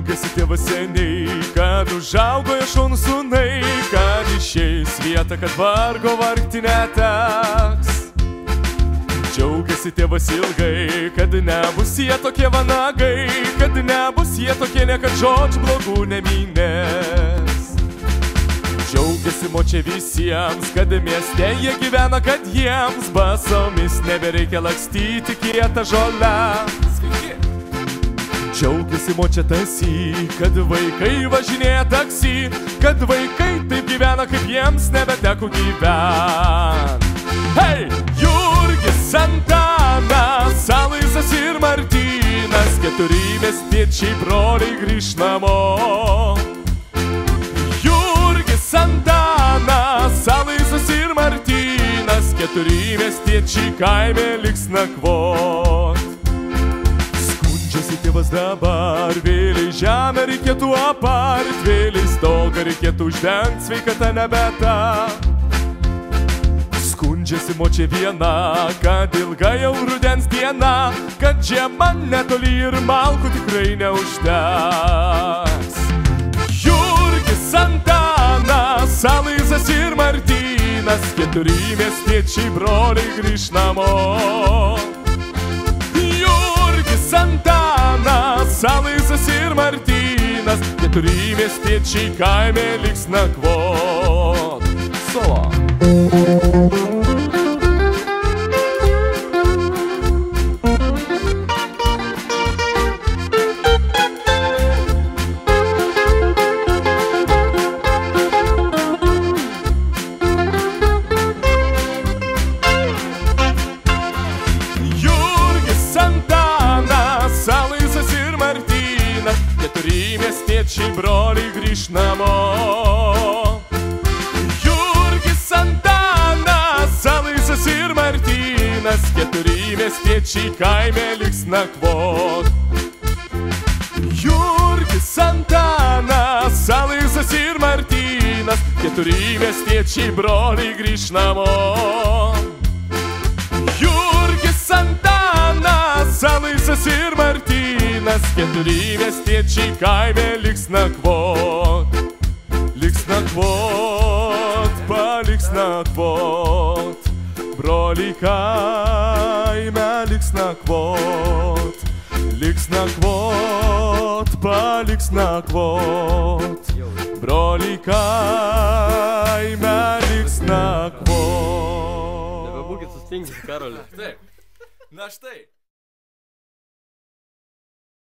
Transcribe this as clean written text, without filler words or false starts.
Džiaugiasi tėvas seniai, kad užaugo jo šaunūs sūnai, kad išeis vietą, kad vargo vargti neteks. Džiaugiasi tėvas ilgai, kad nebus jie tokie vanagai, kad nebus jie tokie niekad žodžių blogų nemynės. Džiaugiasi močia visiems, kad mieste jie gyvena, kad jiems basomis nebereikia lakstyti kietą žolę. Džiaugiasi močia tasi, kad vaikai važinėja taksi, kad vaikai taip gyvena, kaip jiems nebeteko gyvent. Hei! Jurgis, Antanas, Aloyzas ir Martynas, 4 miestiečiai broliai grįš namo. Jurgis, Antanas, Aloyzas ir Martynas, 4 miestiečiai kaime liks nakvot. Skundžiasi tėvas dabar, vėliai žemę reikėtų apart, vėliai stogą reikėtų uždengt, sveikata nebeta. Skundžiasi močia viena, kad ilga jau rudens diena, kad žiema netoli ir malkų tikrai neužteks. Jurgis, Antanas, Aloyzas ir Martynas, 4 miestiečiai broliai grįš namo. Jurgis, Antanas, Aloyzas ir Martynas, 4 miestiečiai kaime liks nakvot. Solo. Miestiečiai broliai grįš namo. Jurgis, Antanas, Aloyzas ir Martynas, 4 miestiečiai kaime liks nakvot. Jurgis, Antanas, Aloyzas ir Martynas, 4 miestiečiai broliai grįš namo. Jurgis, Antanas, Aloyzas ir Martynas, 4 miestiečiai kaime liks nakvot. Liks nakvot, paliks nakvot. Broliai kaime liks nakvot. Liks nakvot, paliks nakvot. Broliai kaime liks nakvot. Nebebūkit sustingęs, Karoli. Taip. Na štai.